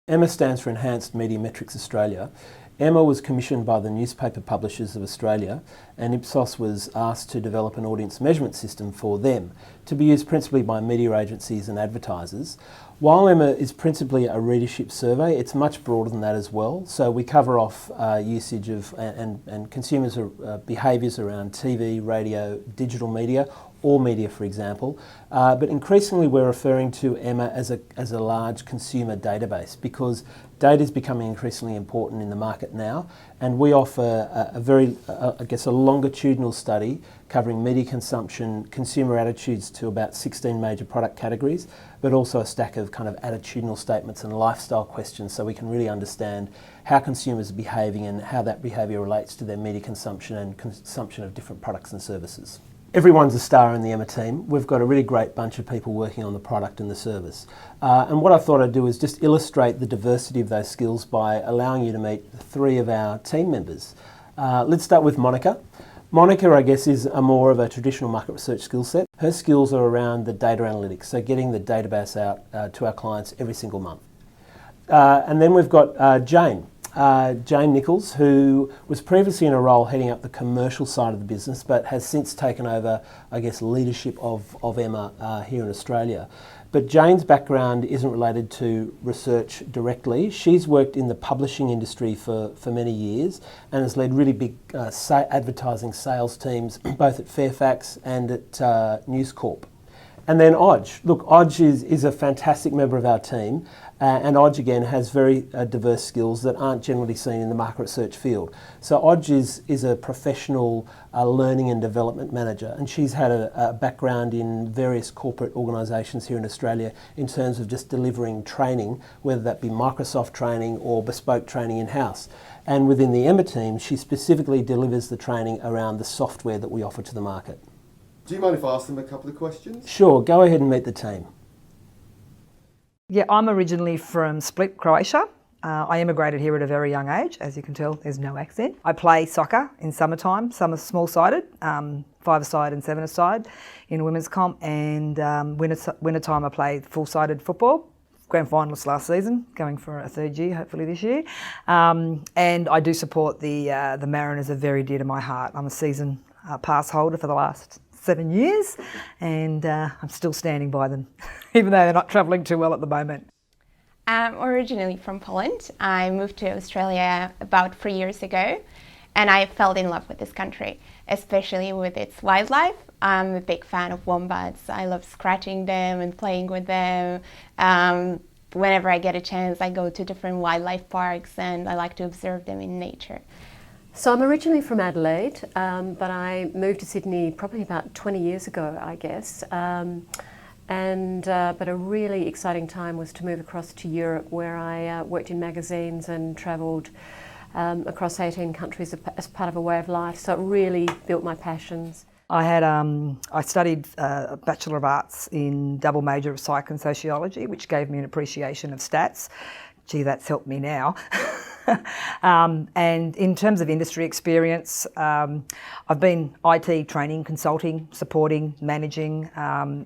EMMA stands for Enhanced Media Metrics Australia. EMMA was commissioned by the Newspaper Publishers of Australia, and Ipsos was asked to develop an audience measurement system for them to be used principally by media agencies and advertisers. While EMMA is principally a readership survey, it's much broader than that as well. So we cover off usage of and consumers' behaviours around TV, radio, digital media, or media, for example. But increasingly we're referring to EMMA as a large consumer database, because data is becoming increasingly important in the market now, and we offer a very, I guess, a longitudinal study covering media consumption, consumer attitudes to about 16 major product categories, but also a stack of kind of attitudinal statements and lifestyle questions, so we can really understand how consumers are behaving and how that behaviour relates to their media consumption and consumption of different products and services. Everyone's a star in the EMMA team. We've got a really great bunch of people working on the product and the service. And what I thought I'd do is just illustrate the diversity of those skills by allowing you to meet three of our team members. Let's start with Monica. Monica, I guess, is more of a traditional market research skill set. Her skills are around the data analytics, so getting the database out to our clients every single month. And then we've got Jane. Jane Nichols, who was previously in a role heading up the commercial side of the business, but has since taken over, I guess, leadership of EMMA here in Australia. But Jane's background isn't related to research directly. She's worked in the publishing industry for many years and has led really big advertising sales teams, both at Fairfax and at News Corp. And then Oj. Look, Oj is a fantastic member of our team, and Oj again has very diverse skills that aren't generally seen in the market research field. So Oj is a professional learning and development manager, and she's had a background in various corporate organisations here in Australia in terms of just delivering training, whether that be Microsoft training or bespoke training in-house. And within the EMMA team, she specifically delivers the training around the software that we offer to the market. Do you mind if I ask them a couple of questions? Sure, go ahead and meet the team. Yeah, I'm originally from Split, Croatia. I immigrated here at a very young age. As you can tell, there's no accent. I play soccer in summertime. Some are small-sided, five-a-side and seven-a-side in women's comp, and wintertime I play full-sided football. Grand finalist last season, going for a third year, hopefully this year. And I do support the Mariners, are very dear to my heart. I'm a season pass holder for the last 7 years, and I'm still standing by them, even though they're not travelling too well at the moment. I'm originally from Poland. I moved to Australia about 3 years ago, and I fell in love with this country, especially with its wildlife. I'm a big fan of wombats. I love scratching them and playing with them. Whenever I get a chance, I go to different wildlife parks, and I like to observe them in nature. So I'm originally from Adelaide, but I moved to Sydney probably about 20 years ago, I guess. But a really exciting time was to move across to Europe, where I worked in magazines and travelled across 18 countries as part of a way of life. So it really built my passions. I studied a Bachelor of Arts in double major of Psych and Sociology, which gave me an appreciation of stats. Gee, that's helped me now. And in terms of industry experience, I've been IT training, consulting, supporting, managing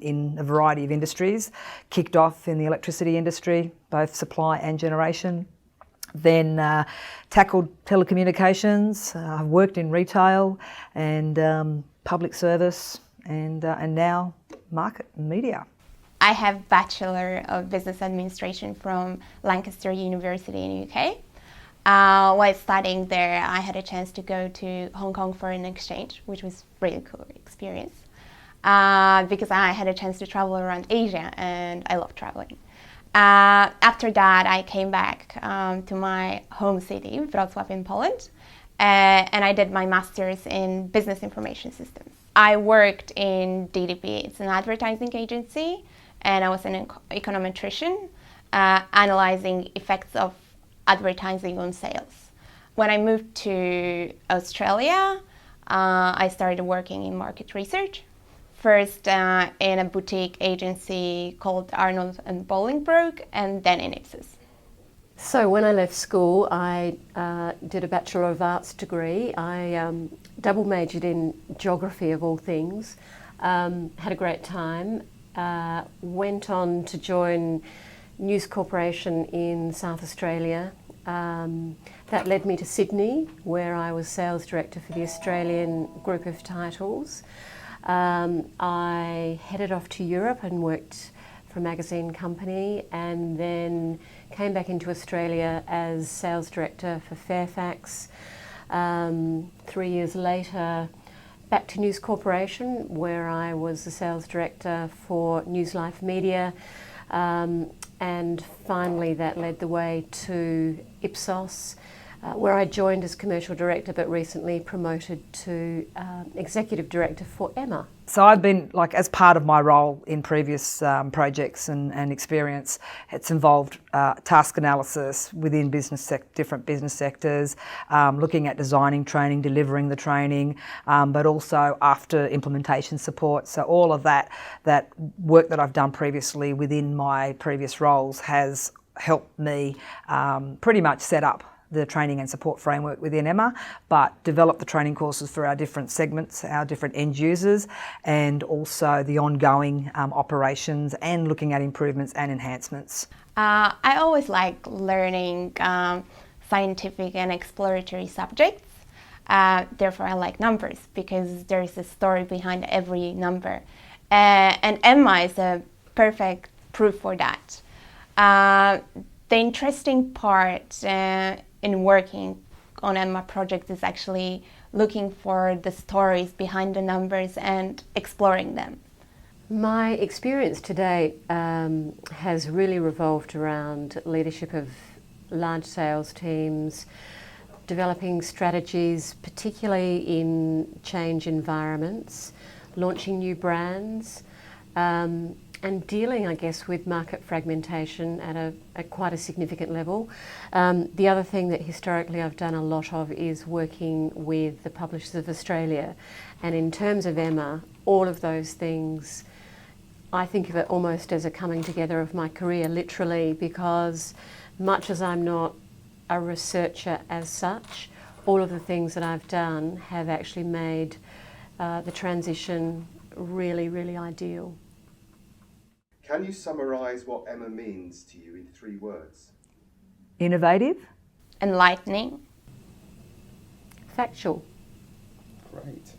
in a variety of industries. Kicked off in the electricity industry, both supply and generation. Then tackled telecommunications. I've worked in retail and public service, and now market and media. I have Bachelor of Business Administration from Lancaster University in the UK. While studying there, I had a chance to go to Hong Kong for an exchange, which was a really cool experience because I had a chance to travel around Asia, and I love traveling. After that, I came back to my home city, Wrocław in Poland, and I did my master's in business information systems. I worked in DDP, it's an advertising agency, and I was an econometrician analyzing effects of advertising on sales. When I moved to Australia, I started working in market research. First in a boutique agency called Arnold and Bolingbroke, and then in Ipsos. So when I left school, I did a Bachelor of Arts degree. I double majored in geography of all things, had a great time, went on to join News Corporation in South Australia. That led me to Sydney, where I was Sales Director for the Australian group of titles. I headed off to Europe and worked for a magazine company, and then came back into Australia as Sales Director for Fairfax. 3 years later, back to News Corporation, where I was the Sales Director for News Life Media. And finally that led the way to Ipsos, where I joined as Commercial Director but recently promoted to Executive Director for Emma. So I've been, like, as part of my role in previous projects and experience, it's involved task analysis within different business sectors, looking at designing training, delivering the training, but also after implementation support. So all of that work that I've done previously within my previous roles has helped me pretty much set up the training and support framework within Emma, but develop the training courses for our different segments, our different end users, and also the ongoing operations and looking at improvements and enhancements. I always like learning scientific and exploratory subjects. Therefore, I like numbers because there's a story behind every number. And Emma is a perfect proof for that. The interesting part in working on Emma projects is actually looking for the stories behind the numbers and exploring them. My experience to date has really revolved around leadership of large sales teams, developing strategies, particularly in change environments, launching new brands, and dealing, I guess, with market fragmentation at quite a significant level. The other thing that historically I've done a lot of is working with the Publishers of Australia. And in terms of Emma, all of those things, I think of it almost as a coming together of my career, literally, because much as I'm not a researcher as such, all of the things that I've done have actually made the transition really, really ideal. Can you summarise what Emma means to you in 3 words? Innovative. Enlightening. Factual. Great.